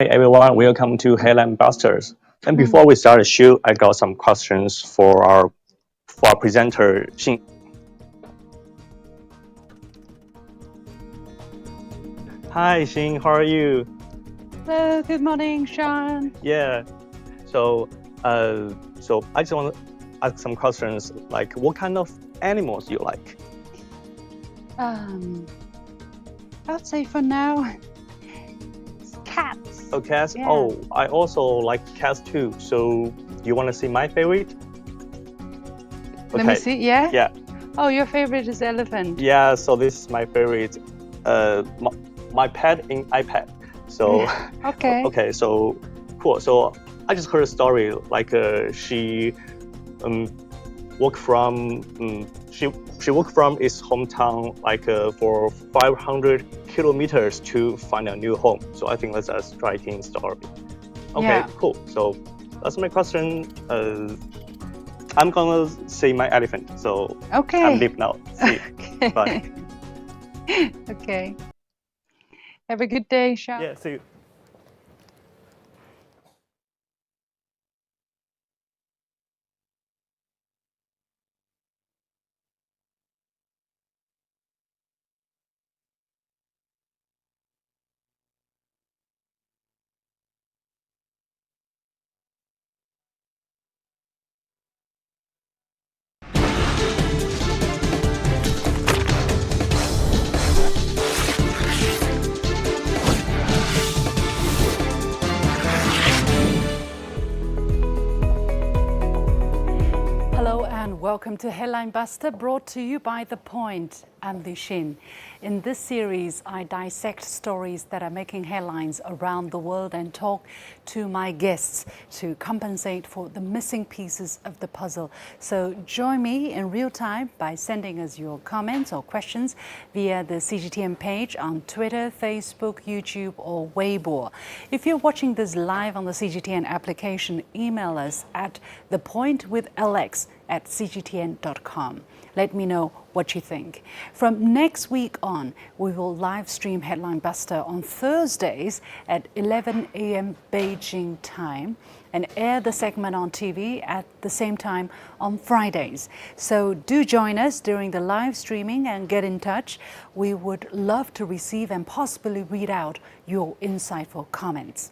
Hey everyone, welcome to Headline Busters. And before we start the show, I got some questions for our presenter, Xin. Hi Xin, how are you? Hello, good morning, Sean. Yeah. So I just want to ask some questions like what kind of animals you like? I'd say for now, it's cats. Oh, cats? Yeah. Oh, I also like cats too. So you want to see my favorite? Let me see, yeah? Yeah. Oh, your favorite is elephant. Yeah, so this is my favorite, my pet in iPad. So, Okay. Okay, so cool. So I just heard a story like she walked from she walked from its hometown like for 500 kilometers to find a new home. So I think that's a striking story. Okay, Yeah. cool. So that's my question. I'm gonna say my elephant. So Okay. I'm leave now. See. Okay. Bye. Okay. Have a good day, Sean. Yeah, see you. Hello and welcome to Headline Buster, brought to you by The Point. I'm Li Xin. In this series, I dissect stories that are making headlines around the world and talk to my guests to compensate for the missing pieces of the puzzle. So join me in real time by sending us your comments or questions via the CGTN page on Twitter, Facebook, YouTube, or Weibo. If you're watching this live on the CGTN application, email us at thepointwithlx@cgtn.com. Let me know what you think. From next week on, we will live stream Headline Buster on Thursdays at 11 a.m. Beijing time and air the segment on TV at the same time on Fridays. So do join us during the live streaming and get in touch. We would love to receive and possibly read out your insightful comments.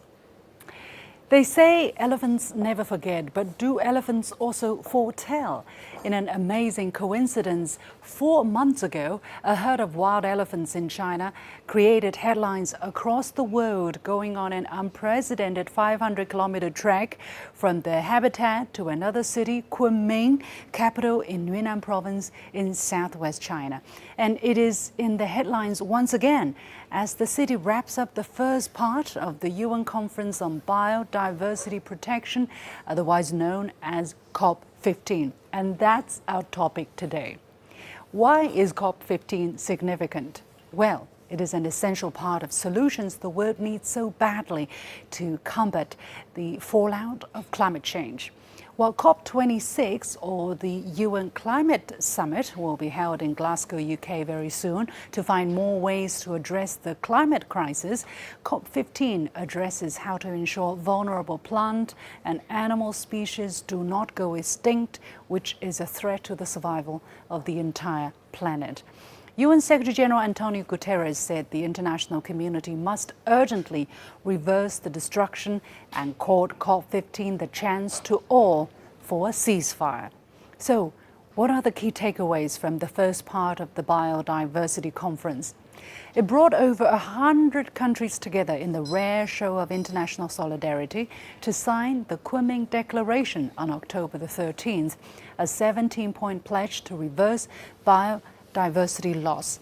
They say elephants never forget, but do elephants also foretell? In an amazing coincidence, 4 months ago, a herd of wild elephants in China created headlines across the world, going on an unprecedented 500-kilometer trek from their habitat to another city, Kunming, capital in Yunnan province in southwest China. And it is in the headlines once again as the city wraps up the first part of the UN Conference on Biodiversity Protection, otherwise known as COP15. And that's our topic today. Why is COP15 significant? Well, it is an essential part of solutions the world needs so badly to combat the fallout of climate change. While COP26, or the UN Climate Summit, will be held in Glasgow, UK very soon to find more ways to address the climate crisis, COP15 addresses how to ensure vulnerable plant and animal species do not go extinct, which is a threat to the survival of the entire planet. UN Secretary-General Antonio Guterres said the international community must urgently reverse the destruction and called COP15 the chance to all for a ceasefire. So, what are the key takeaways from the first part of the Biodiversity Conference? It brought over 100 countries together in the rare show of international solidarity to sign the Kunming Declaration on October the 13th, a 17-point pledge to reverse biodiversity loss.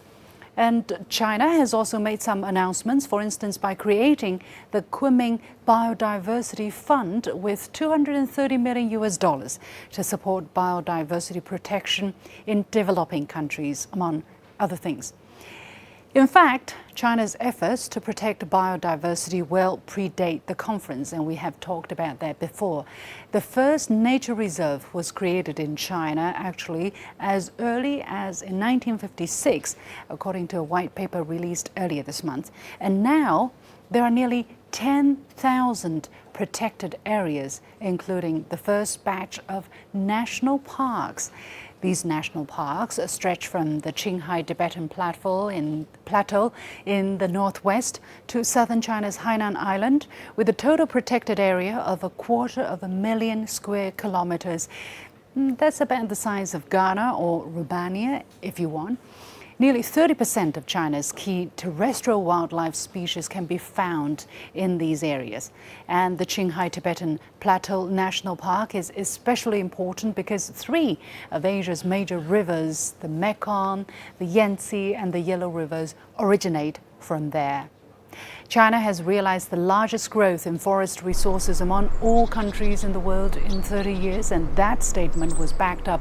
And China has also made some announcements, for instance, by creating the Kunming Biodiversity Fund with $230 million to support biodiversity protection in developing countries, among other things. In fact, China's efforts to protect biodiversity well predate the conference, and we have talked about that before. The first nature reserve was created in China actually as early as in 1956, according to a white paper released earlier this month. And now there are nearly 10,000 protected areas, including the first batch of national parks. These national parks stretch from the Qinghai Tibetan Plateau in the northwest to southern China's Hainan Island, with a total protected area of 250,000 square kilometers. That's about the size of Ghana or Romania, if you want. Nearly 30% of China's key terrestrial wildlife species can be found in these areas. And the Qinghai Tibetan Plateau National Park is especially important because 3 of Asia's major rivers, the Mekong, the Yangtze, and the Yellow Rivers, originate from there. China has realized the largest growth in forest resources among all countries in the world in 30 years, and that statement was backed up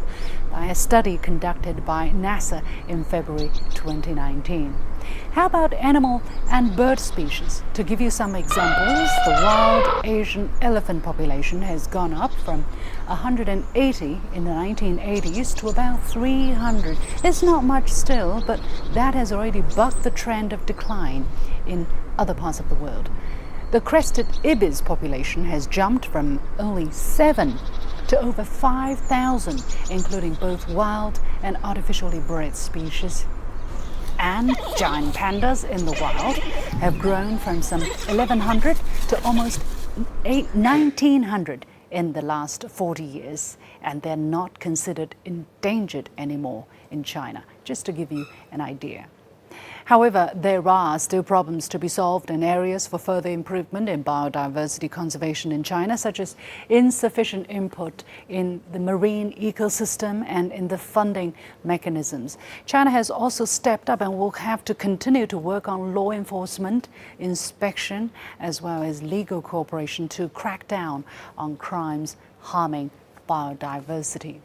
by a study conducted by NASA in February 2019. How about animal and bird species? To give you some examples, the wild Asian elephant population has gone up from 180 in the 1980s to about 300. It's not much still, but that has already bucked the trend of decline in other parts of the world. The crested ibis population has jumped from only 7 to over 5,000, including both wild and artificially bred species. And giant pandas in the wild have grown from some 1,100 to almost 1,900 in the last 40 years, and they're not considered endangered anymore in China, just to give you an idea. However, there are still problems to be solved and areas for further improvement in biodiversity conservation in China, such as insufficient input in the marine ecosystem and in the funding mechanisms. China has also stepped up and will have to continue to work on law enforcement, inspection, as well as legal cooperation to crack down on crimes harming biodiversity.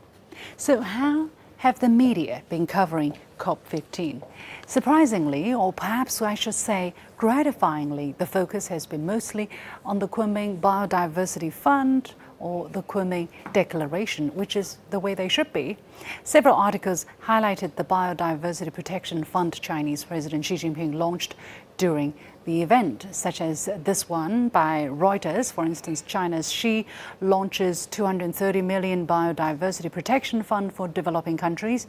So how have the media been covering COP15? Surprisingly, or perhaps I should say gratifyingly, the focus has been mostly on the Kunming Biodiversity Fund or the Kunming Declaration, which is the way they should be. Several articles highlighted the Biodiversity Protection Fund Chinese President Xi Jinping launched during the event, such as this one by Reuters. For instance, China's Xi launches 230 million biodiversity protection fund for developing countries.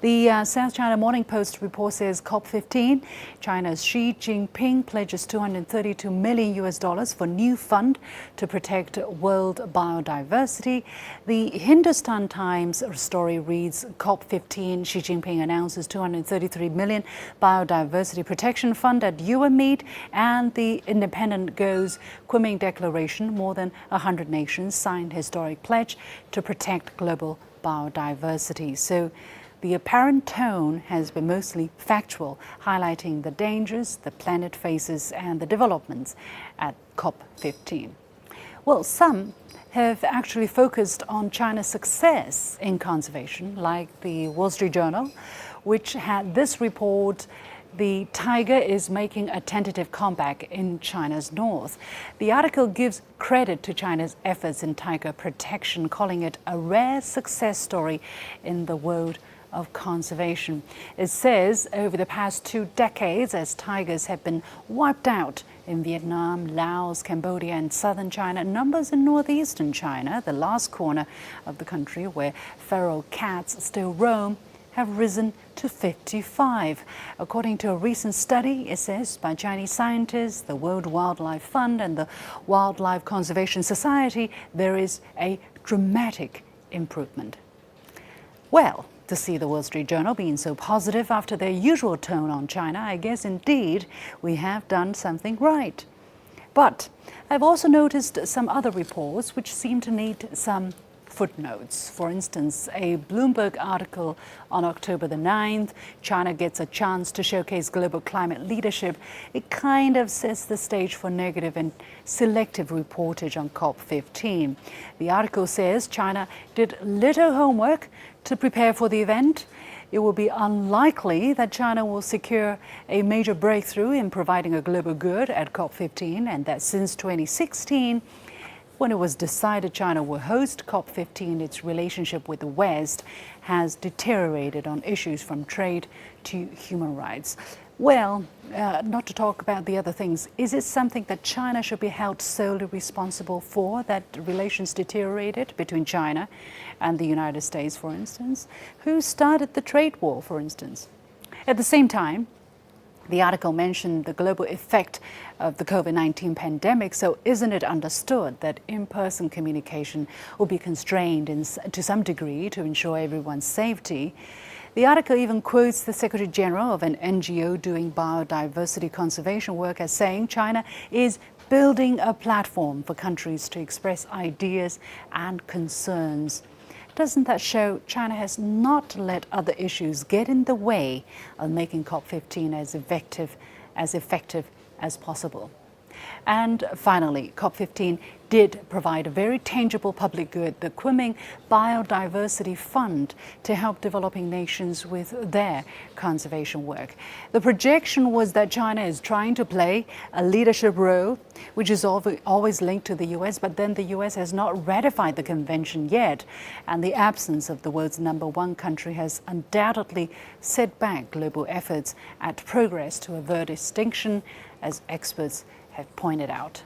The South China Morning Post report says COP15, China's Xi Jinping pledges $232 million for new fund to protect world biodiversity. The Hindustan Times story reads, COP15, Xi Jinping announces 233 million biodiversity protection fund at UN meet. And the Independent goes, Kunming Declaration, more than 100 nations signed historic pledge to protect global biodiversity. So the apparent tone has been mostly factual, highlighting the dangers the planet faces and the developments at COP15. Well, some have actually focused on China's success in conservation, like the Wall Street Journal, which had this report, "The tiger is making a tentative comeback in China's north." The article gives credit to China's efforts in tiger protection, calling it a rare success story in the world of conservation. It says over the past 2 decades, as tigers have been wiped out in Vietnam, Laos, Cambodia, and southern China, numbers in northeastern China, the last corner of the country where feral cats still roam, have risen to 55. According to a recent study, it says, by Chinese scientists, the World Wildlife Fund, and the Wildlife Conservation Society, there is a dramatic improvement. Well, to see the Wall Street Journal being so positive after their usual tone on China, I guess indeed we have done something right. But I've also noticed some other reports which seem to need some footnotes. For instance, a Bloomberg article on October the 9th, China gets a chance to showcase global climate leadership. It kind of sets the stage for negative and selective reportage on COP15. The article says China did little homework to prepare for the event. It will be unlikely that China will secure a major breakthrough in providing a global good at COP15, and that since 2016, when it was decided China will host COP15, its relationship with the West has deteriorated on issues from trade to human rights. Well, not to talk about the other things, is it something that China should be held solely responsible for, that relations deteriorated between China and the United States, for instance? Who started the trade war, for instance? At the same time, the article mentioned the global effect of the COVID-19 pandemic, so isn't it understood that in-person communication will be constrained to some degree to ensure everyone's safety? The article even quotes the Secretary General of an NGO doing biodiversity conservation work as saying China is building a platform for countries to express ideas and concerns. Doesn't that show China has not let other issues get in the way of making COP15 as effective as possible? And finally, COP15 did provide a very tangible public good, the Kunming Biodiversity Fund, to help developing nations with their conservation work. The projection was that China is trying to play a leadership role, which is always linked to the US, but then the US has not ratified the convention yet, and the absence of the world's #1 country has undoubtedly set back global efforts at progress to avert extinction, as experts have pointed out.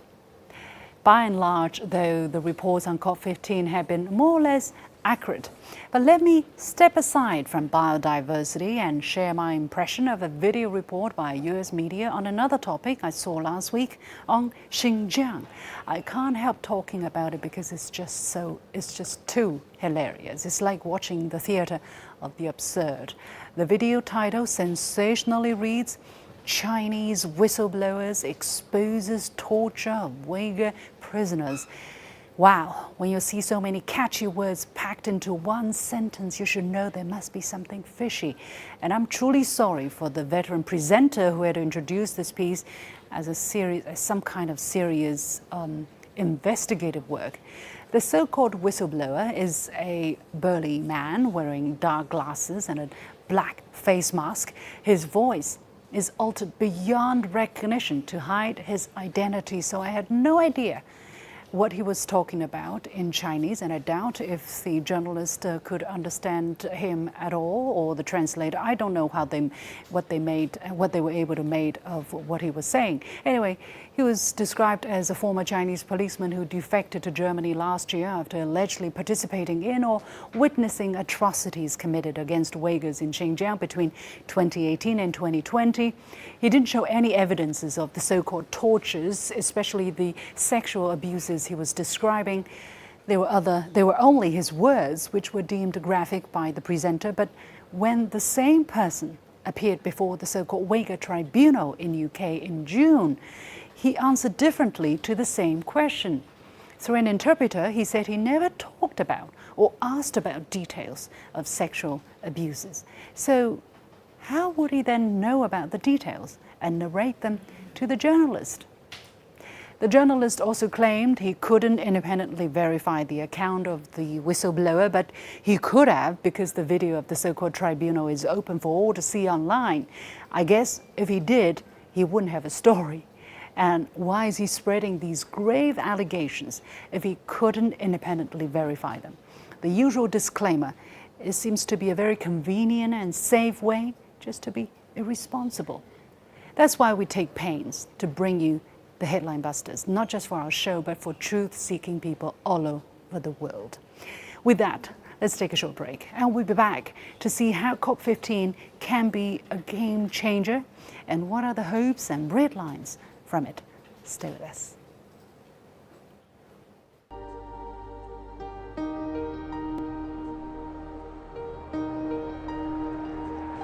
By and large, though, the reports on COP15 have been more or less accurate. But let me step aside from biodiversity and share my impression of a video report by US media on another topic I saw last week on Xinjiang. I can't help talking about it because it's just too hilarious. It's like watching the theater of the absurd. The video title sensationally reads, "Chinese whistleblowers exposes torture of Uyghur prisoners." Wow, when you see so many catchy words packed into one sentence, you should know there must be something fishy. And I'm truly sorry for the veteran presenter who had to introduce this piece as some kind of serious investigative work. The so-called whistleblower is a burly man wearing dark glasses and a black face mask. His voice is altered beyond recognition to hide his identity, so I had no idea what he was talking about in Chinese, and I doubt if the journalist could understand him at all, or the translator. I don't know what they were able to make of what he was saying. Anyway, he was described as a former Chinese policeman who defected to Germany last year after allegedly participating in or witnessing atrocities committed against Uyghurs in Xinjiang between 2018 and 2020. He didn't show any evidences of the so-called tortures, especially the sexual abuses he was describing. There were only his words which were deemed graphic by the presenter, but when the same person appeared before the so-called Uyghur Tribunal in UK in June, he answered differently to the same question. Through an interpreter, he said he never talked about or asked about details of sexual abuses. So how would he then know about the details and narrate them to the journalist? The journalist also claimed he couldn't independently verify the account of the whistleblower, but he could have because the video of the so-called tribunal is open for all to see online. I guess if he did, he wouldn't have a story. And why is he spreading these grave allegations if he couldn't independently verify them? The usual disclaimer, it seems to be a very convenient and safe way just to be irresponsible. That's why we take pains to bring you the Headline Busters, not just for our show, but for truth-seeking people all over the world. With that, let's take a short break, and we'll be back to see how COP15 can be a game changer and what are the hopes and red lines from it. Stay with us.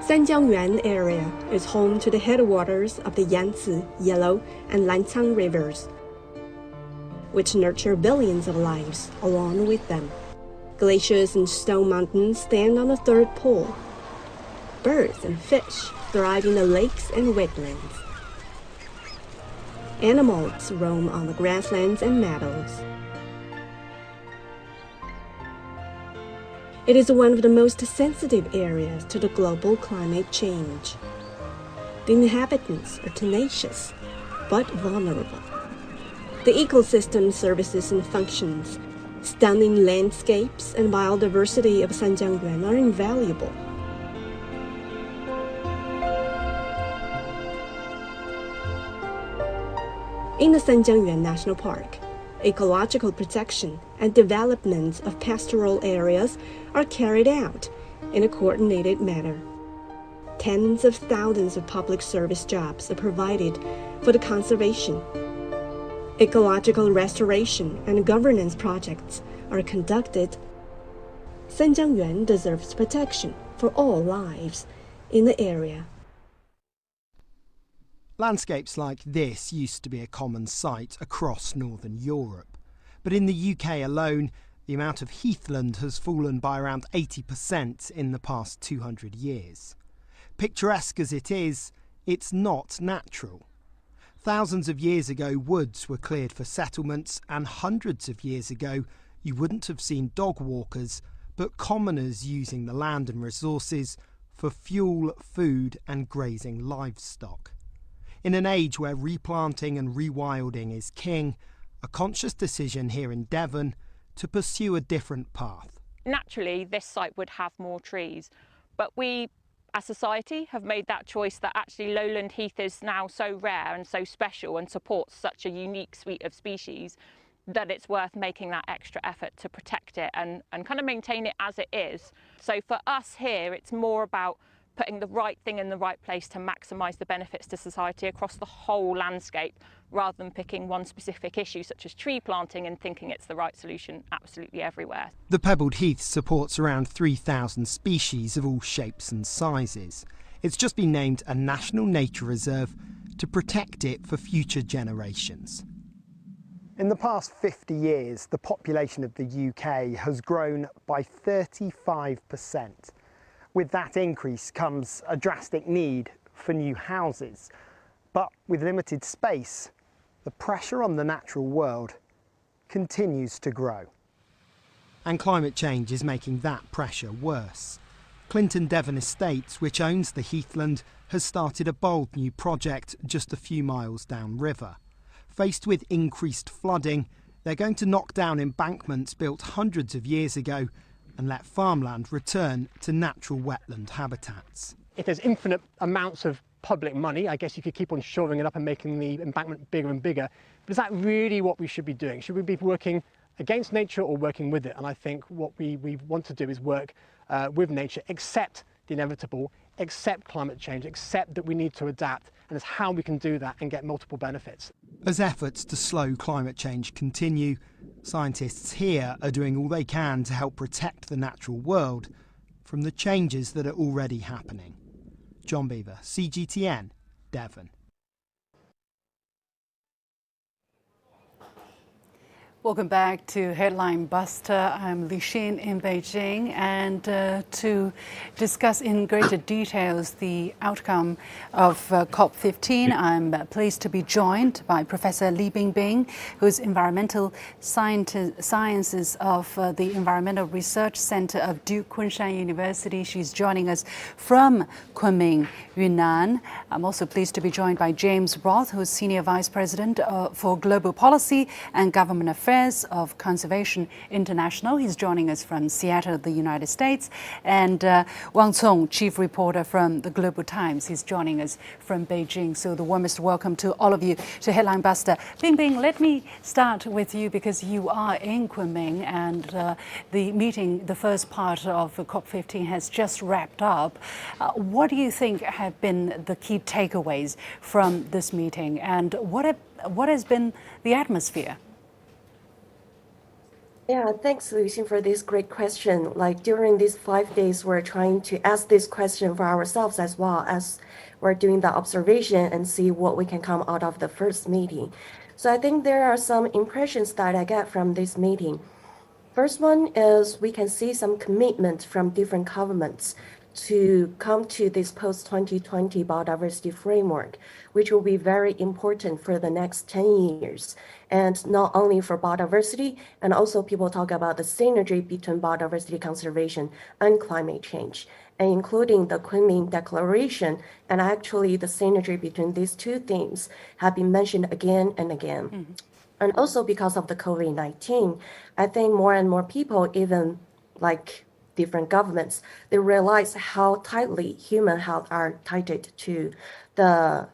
Zhanjiangyuan area is home to the headwaters of the Yangtze, Yellow, and Lancang rivers, which nurture billions of lives along with them. Glaciers and snow mountains stand on the third pole. Birds and fish thrive in the lakes and wetlands. Animals roam on the grasslands and meadows. It is one of the most sensitive areas to the global climate change. The inhabitants are tenacious, but vulnerable. The ecosystem services and functions, stunning landscapes and biodiversity of Sanjiangyuan are invaluable. In the Sanjiangyuan National Park, ecological protection and development of pastoral areas are carried out in a coordinated manner. Tens of thousands of public service jobs are provided for the conservation. Ecological restoration and governance projects are conducted. Sanjiangyuan deserves protection for all lives in the area. Landscapes like this used to be a common sight across Northern Europe. But in the UK alone, the amount of heathland has fallen by around 80% in the past 200 years. Picturesque as it is, it's not natural. Thousands of years ago, woods were cleared for settlements, and hundreds of years ago, you wouldn't have seen dog walkers, but commoners using the land and resources for fuel, food and grazing livestock. In an age where replanting and rewilding is king, a conscious decision here in Devon to pursue a different path. Naturally, this site would have more trees, but we, as society, have made that choice that actually lowland heath is now so rare and so special and supports such a unique suite of species that it's worth making that extra effort to protect it and kind of maintain it as it is. So for us here, it's more about putting the right thing in the right place to maximise the benefits to society across the whole landscape, rather than picking one specific issue such as tree planting and thinking it's the right solution absolutely everywhere. The Pebbled Heath supports around 3,000 species of all shapes and sizes. It's just been named a National Nature Reserve to protect it for future generations. In the past 50 years, the population of the UK has grown by 35%. With that increase comes a drastic need for new houses. But with limited space, the pressure on the natural world continues to grow. And climate change is making that pressure worse. Clinton Devon Estates, which owns the heathland, has started a bold new project just a few miles downriver. Faced with increased flooding, they're going to knock down embankments built hundreds of years ago and let farmland return to natural wetland habitats. If there's infinite amounts of public money, I guess you could keep on shoring it up and making the embankment bigger and bigger. But is that really what we should be doing? Should we be working against nature or working with it? And I think what we want to do is work with nature, accept the inevitable, accept climate change, accept that we need to adapt, and it's how we can do that and get multiple benefits. As efforts to slow climate change continue, scientists here are doing all they can to help protect the natural world from the changes that are already happening. John Beaver, CGTN, Devon. Welcome back to Headline Buster. I'm Li Xin in Beijing, and to discuss in greater details the outcome of COP15, I'm pleased to be joined by Professor Li Bingbing, who's Environmental Sciences of the Environmental Research Center of Duke Kunshan University. She's joining us from Kunming, Yunnan. I'm also pleased to be joined by James Roth, who's Senior Vice President for Global Policy and Government Affairs of Conservation International. He's joining us from Seattle, the United States. And Wang Cong, Chief Reporter from the Global Times. He's joining us from Beijing. So the warmest welcome to all of you to Headline Buster. Bingbing, let me start with you because you are in Kunming, and the meeting, the first part of COP15 has just wrapped up. What do you think have been the key takeaways from this meeting, and what has been the atmosphere? Yeah, thanks, Lucian, for this great question. Like during these 5 days, we're trying to ask this question for ourselves as well as we're doing the observation and see what we can come out of the first meeting. So I think there are some impressions that I get from this meeting. First one is we can see some commitment from different governments to come to this post-2020 biodiversity framework, which will be very important for the next 10 years. And not only for biodiversity, and also people talk about the synergy between biodiversity conservation and climate change, and including the Kunming Declaration, and actually the synergy between these two themes have been mentioned again and again. And also because of the COVID-19, I think more and more people, even like different governments, they realize how tightly human health are tied to the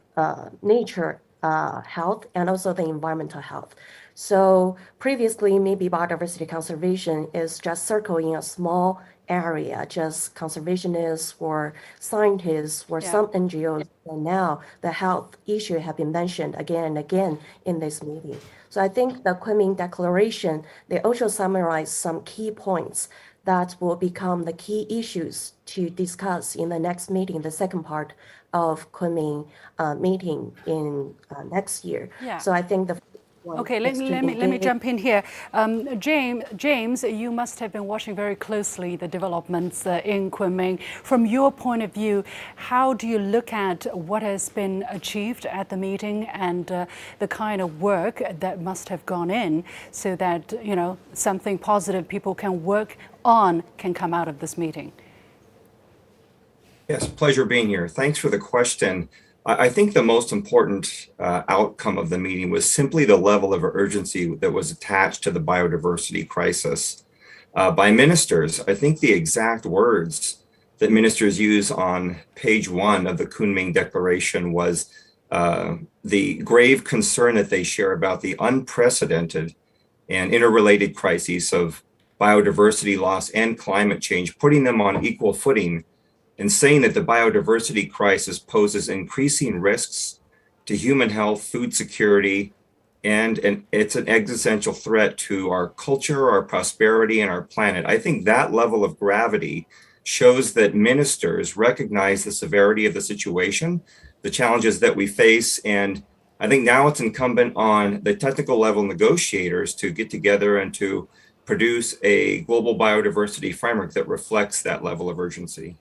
nature health and also the environmental health. So previously, maybe biodiversity conservation is just circling a small area, just conservationists or scientists or some NGOs. And now the health issue have been mentioned again and again in this meeting. So I think the Kunming Declaration, they also summarize some key points that will become the key issues to discuss in the next meeting, the second part of Kunming meeting in next year. Yeah. So I think the Okay, let me jump in here. James, you must have been watching very closely the developments in Kunming. From your point of view, how do you look at what has been achieved at the meeting and the kind of work that must have gone in so that, you know, something positive people can work on can come out of this meeting? Yes, pleasure being here. Thanks for the question. I think the most important outcome of the meeting was simply the level of urgency that was attached to the biodiversity crisis by ministers. I think the exact words that ministers use on page 1 of the Kunming Declaration was the grave concern that they share about the unprecedented and interrelated crises of biodiversity loss and climate change, putting them on equal footing and saying that the biodiversity crisis poses increasing risks to human health, food security, and it's an existential threat to our culture, our prosperity, and our planet. I think that level of gravity shows that ministers recognize the severity of the situation, the challenges that we face, and I think now it's incumbent on the technical level negotiators to get together and to produce a global biodiversity framework that reflects that level of urgency.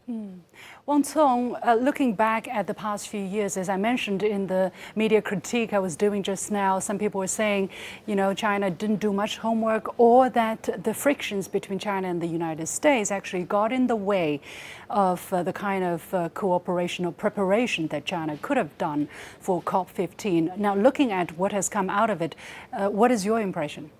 Wang Cong, looking back at the past few years, as I mentioned in the media critique I was doing just now, some people were saying, you know, China didn't do much homework, or that the frictions between China and the United States actually got in the way of the kind of cooperation or preparation that China could have done for COP15. Now, looking at what has come out of it, what is your impression?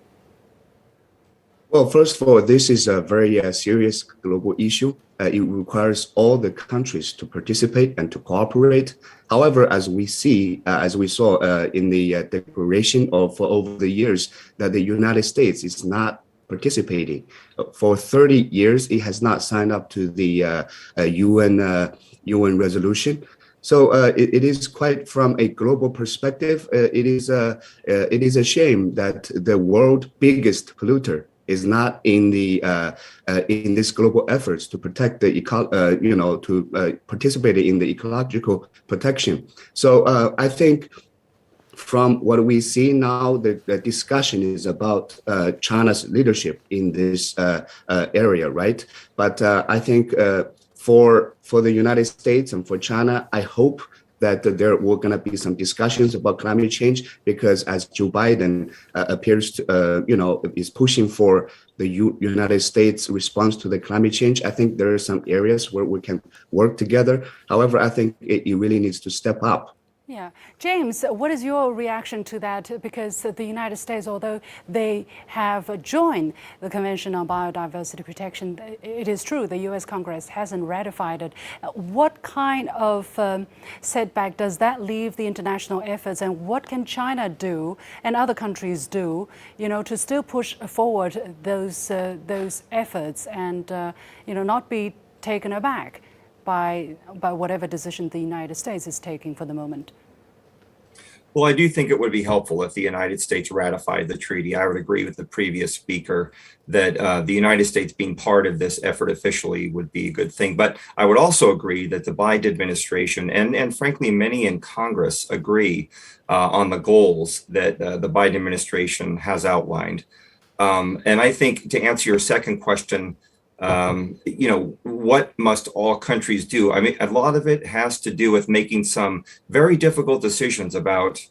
Well, first of all, this is a very serious global issue. It requires all the countries to participate and to cooperate. However, as we saw in the declaration of over the years, that the United States is not participating. For 30 years, it has not signed up to the UN resolution. So it is quite, from a global perspective, it is a shame that the world's biggest polluter is not in the in this global efforts to protect the participate in the ecological protection. So I think from what we see now, the discussion is about China's leadership in this area, right? But I think for the United States and for China, I hope that there were going to be some discussions about climate change, because as Joe Biden appears to, is pushing for the United States response to the climate change, I think there are some areas where we can work together. However, I think it really needs to step up. Yeah. James, what is your reaction to that? Because the United States, although they have joined the Convention on Biodiversity Protection, it is true the US Congress hasn't ratified it. What kind of setback does that leave the international efforts, and what can China do and other countries do, to still push forward those efforts and, not be taken aback by whatever decision the United States is taking for the moment? Well, I do think it would be helpful if the United States ratified the treaty. I would agree with the previous speaker that the United States being part of this effort officially would be a good thing. But I would also agree that the Biden administration and frankly, many in Congress agree on the goals that the Biden administration has outlined. And I think, to answer your second question, what must all countries do? I mean, a lot of it has to do with making some very difficult decisions about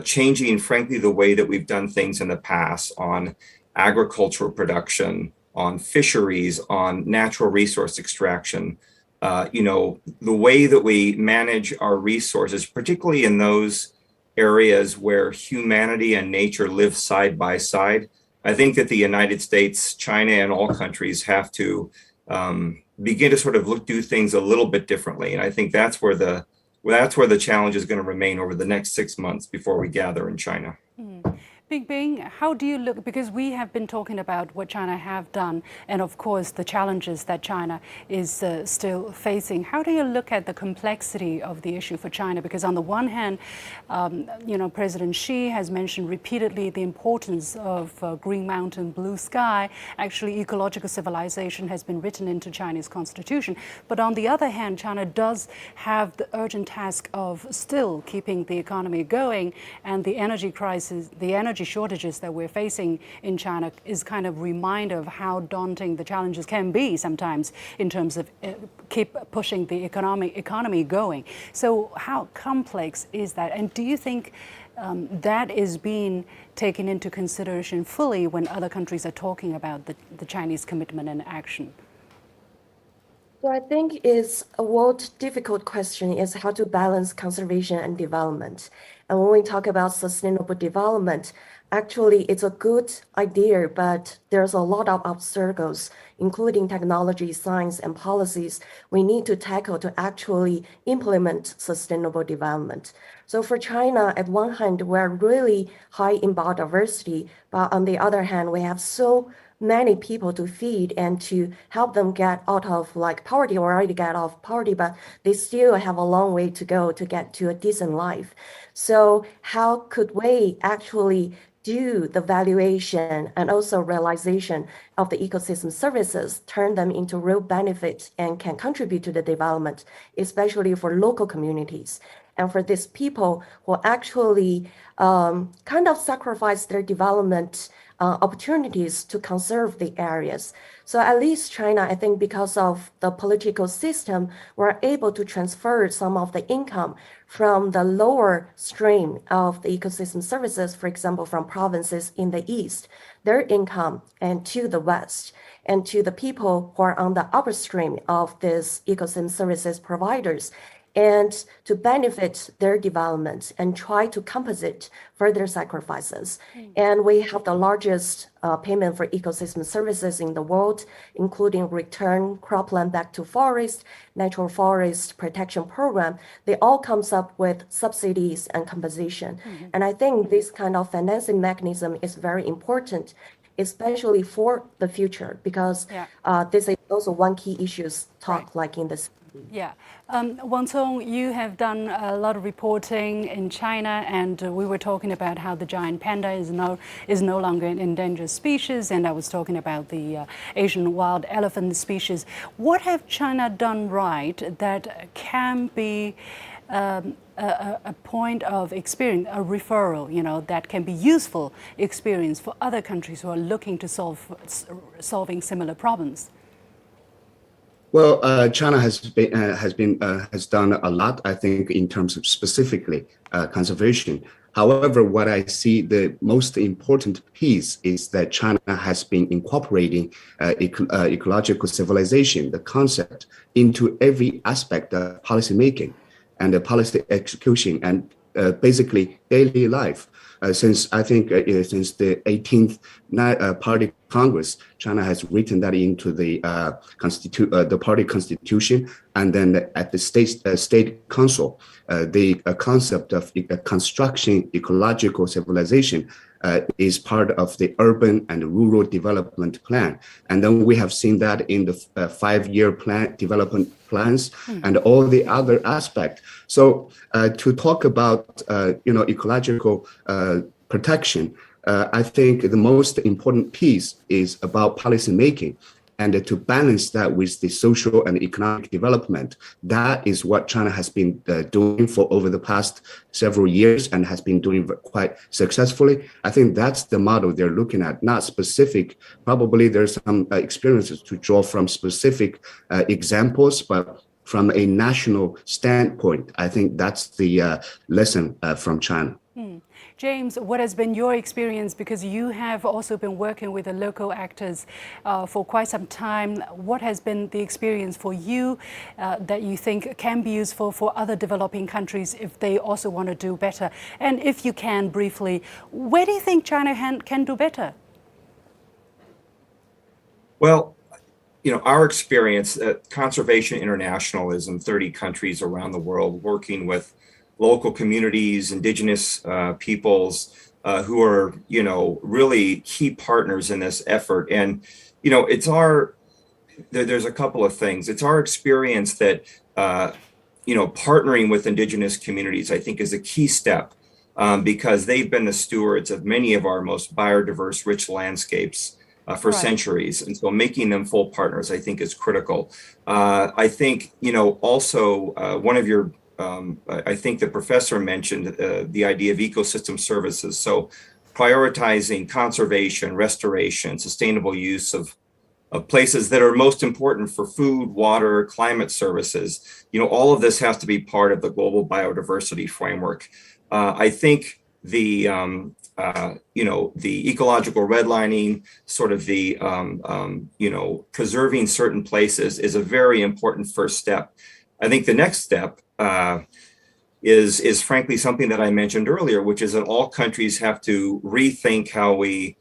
changing, frankly, the way that we've done things in the past on agricultural production, on fisheries, on natural resource extraction. The way that we manage our resources, particularly in those areas where humanity and nature live side by side. I think that the United States, China, and all countries have to begin to sort of do things a little bit differently. And I think that's where the challenge is going to remain over the next 6 months before we gather in China. Bing, how do you look, because we have been talking about what China have done and of course the challenges that China is still facing. How do you look at the complexity of the issue for China? Because on the one hand, President Xi has mentioned repeatedly the importance of Green Mountain, Blue Sky. Actually, ecological civilization has been written into Chinese constitution. But on the other hand, China does have the urgent task of still keeping the economy going, and the energy crisis, the energy shortages that we're facing in China is kind of a reminder of how daunting the challenges can be sometimes in terms of keep pushing the economy going. So how complex is that? And do you think that is being taken into consideration fully when other countries are talking about the Chinese commitment and action? So I think it's a world difficult question is how to balance conservation and development. And when we talk about sustainable development, actually it's a good idea, but there's a lot of obstacles, including technology, science, and policies we need to tackle to actually implement sustainable development. So for China, at one hand, we're really high in biodiversity, but on the other hand, we have so many people to feed and to help them get out of poverty, or already get out of poverty, but they still have a long way to go to get to a decent life. So how could we actually do the valuation and also realization of the ecosystem services, turn them into real benefits and can contribute to the development, especially for local communities? And for these people who actually kind of sacrifice their development opportunities to conserve the areas. So at least China, I think because of the political system, we're able to transfer some of the income from the lower stream of the ecosystem services, for example, from provinces in the east, their income, and to the west, and to the people who are on the upper stream of this ecosystem services providers, and to benefit their development and try to compensate for their sacrifices. And we have the largest payment for ecosystem services in the world, including return cropland back to forest, natural forest protection program. They all comes up with subsidies and compensation. And I think this kind of financing mechanism is very important, especially for the future, because this is also one key issues talk in this. Yeah. Wang Cong, you have done a lot of reporting in China, and we were talking about how the giant panda is no longer an endangered species, and I was talking about the Asian wild elephant species. What have China done right that can be a point of experience, a referral, that can be useful experience for other countries who are looking to solving similar problems? Well, China has done a lot, I think, in terms of specifically conservation. However, what I see the most important piece is that China has been incorporating ecological civilization, the concept, into every aspect of policy making and the policy execution and basically daily life. Since I think since the 18th Party Congress, China has written that into the party constitution, and then at the state council, the concept of constructing ecological civilization is part of the urban and rural development plan. And then we have seen that in the 5-year plan development plans and all the other aspects. So to talk about ecological protection, I think the most important piece is about policy making, and to balance that with the social and economic development. That is what China has been doing for over the past several years and has been doing quite successfully. I think that's the model they're looking at, not specific. Probably there's some experiences to draw from specific examples, but from a national standpoint, I think that's the lesson from China. James, what has been your experience? Because you have also been working with the local actors for quite some time. What has been the experience for you that you think can be useful for other developing countries if they also want to do better? And if you can, briefly, where do you think China can do better? Well, our experience at Conservation International is in 30 countries around the world, working with local communities, indigenous peoples who are, really key partners in this effort. And, there's a couple of things. It's our experience that, partnering with indigenous communities, I think, is a key step because they've been the stewards of many of our most biodiverse, rich landscapes for centuries. And so making them full partners, I think, is critical. I think, also one of your, I think the professor mentioned the idea of ecosystem services. So prioritizing conservation, restoration, sustainable use of places that are most important for food, water, climate services. All of this has to be part of the global biodiversity framework. I think the ecological redlining, sort of the, preserving certain places is a very important first step. I think the next step is frankly something that I mentioned earlier, which is that all countries have to rethink how we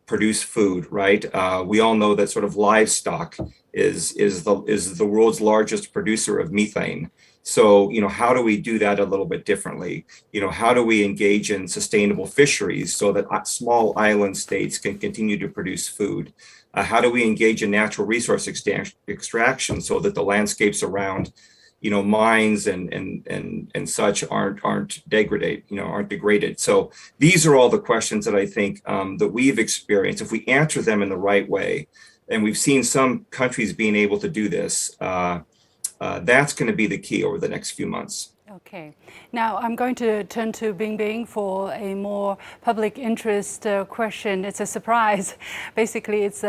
produce food, right? We all know that sort of livestock is the world's largest producer of methane. So, how do we do that a little bit differently? How do we engage in sustainable fisheries so that small island states can continue to produce food? How do we engage in natural resource extraction so that the landscapes around, mines and such aren't degraded? So these are all the questions that I think that we've experienced. If we answer them in the right way, and we've seen some countries being able to do this, that's going to be the key over the next few months. Okay. Now I'm going to turn to Bingbing for a more public interest question. It's a surprise. Basically, it's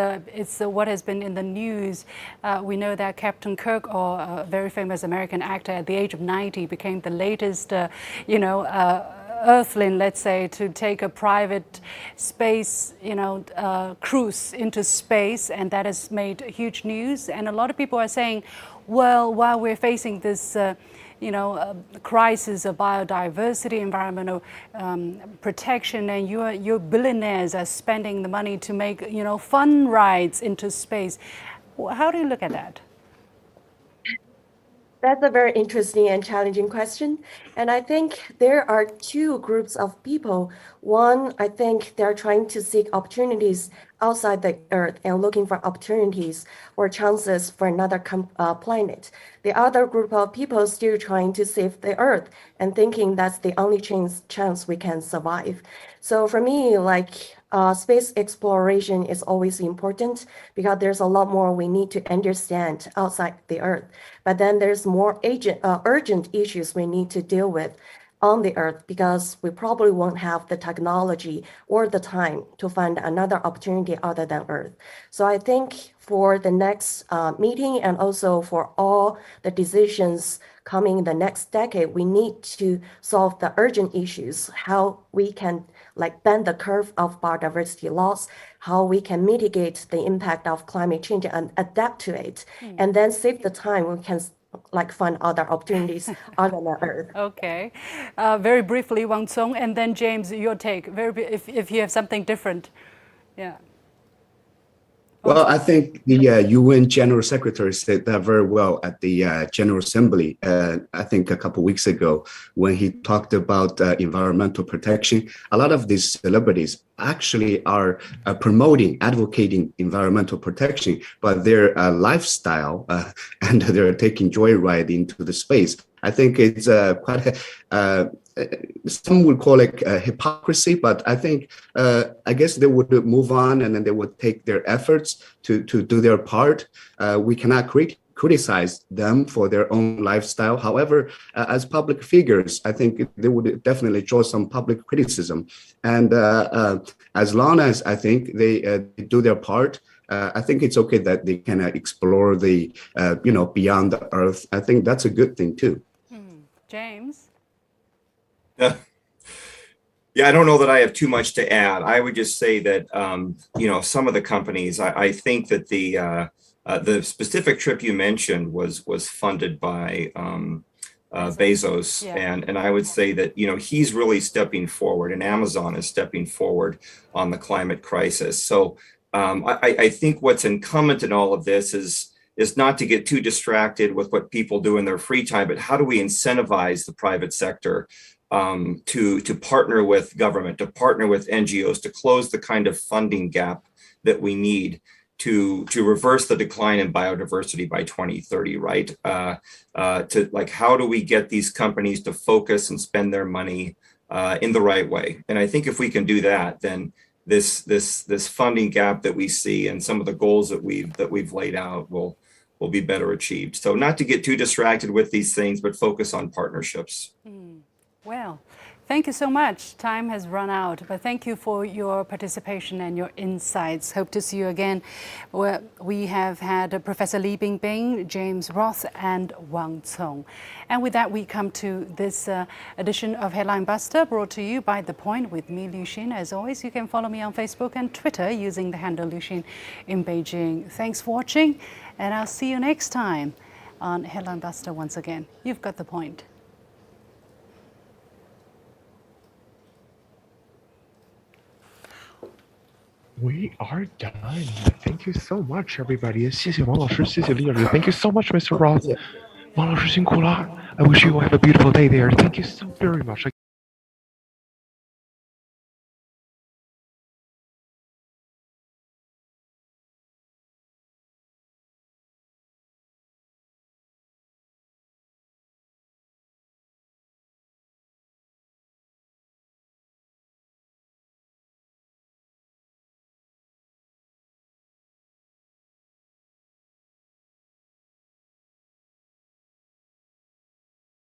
what has been in the news. We know that Captain Kirk, or a very famous American actor, at the age of 90, became the latest, Earthling, let's say, to take a private space, cruise into space, and that has made huge news. And a lot of people are saying, well, while we're facing this, crisis of biodiversity, environmental protection, and your billionaires are spending the money to make, fun rides into space. How do you look at that? That's a very interesting and challenging question. And I think there are two groups of people. One, I think they're trying to seek opportunities outside the Earth and looking for opportunities or chances for another planet. The other group of people still trying to save the Earth and thinking that's the only chance we can survive. So for me, space exploration is always important because there's a lot more we need to understand outside the Earth. But then there's more urgent issues we need to deal with on the Earth because we probably won't have the technology or the time to find another opportunity other than Earth. So I think for the next meeting and also for all the decisions coming in the next decade, we need to solve the urgent issues, how we can bend the curve of biodiversity loss, how we can mitigate the impact of climate change and adapt to it, and then save the time we can find other opportunities other than Earth. Okay. Very briefly, Wang Song, and then James, your take, if you have something different. Yeah. Well, I think the UN General Secretary said that very well at the General Assembly, I think a couple of weeks ago, when he talked about environmental protection. A lot of these celebrities actually are advocating environmental protection, but their lifestyle and they're taking joyride into the space. I think it's quite some would call it hypocrisy, but I think, I guess they would move on and then they would take their efforts to do their part. We cannot criticize them for their own lifestyle. However, as public figures, I think they would definitely draw some public criticism. And as long as I think they do their part, I think it's okay that they can explore the, beyond the Earth. I think that's a good thing too. James? Yeah, I don't know that I have too much to add. I would just say that some of the companies. I think that the specific trip you mentioned was funded by Bezos, Yeah. and I would say that he's really stepping forward, and Amazon is stepping forward on the climate crisis. So I think what's incumbent in all of this is not to get too distracted with what people do in their free time, but how do we incentivize the private sector to partner with government, to partner with NGOs, to close the kind of funding gap that we need to reverse the decline in biodiversity by 2030, right? How do we get these companies to focus and spend their money in the right way? And I think if we can do that, then this funding gap that we see and some of the goals that we've laid out will be better achieved. So not to get too distracted with these things, but focus on partnerships. Well, thank you so much. Time has run out, but thank you for your participation and your insights. Hope to see you again. We have had Professor Li Bingbing, James Roth, and Wang Cong. And with that, we come to this edition of Headline Buster, brought to you by The Point with me, Liu Xin. As always, you can follow me on Facebook and Twitter using the handle Liu Xin in Beijing. Thanks for watching, and I'll see you next time on Headline Buster once again. You've got the point. We are done. Thank you so much, everybody. 谢谢王老师，谢谢李老师。Thank you so much, Mr. Roth. 王老师辛苦了。I wish you will have a beautiful day there. Thank you so very much.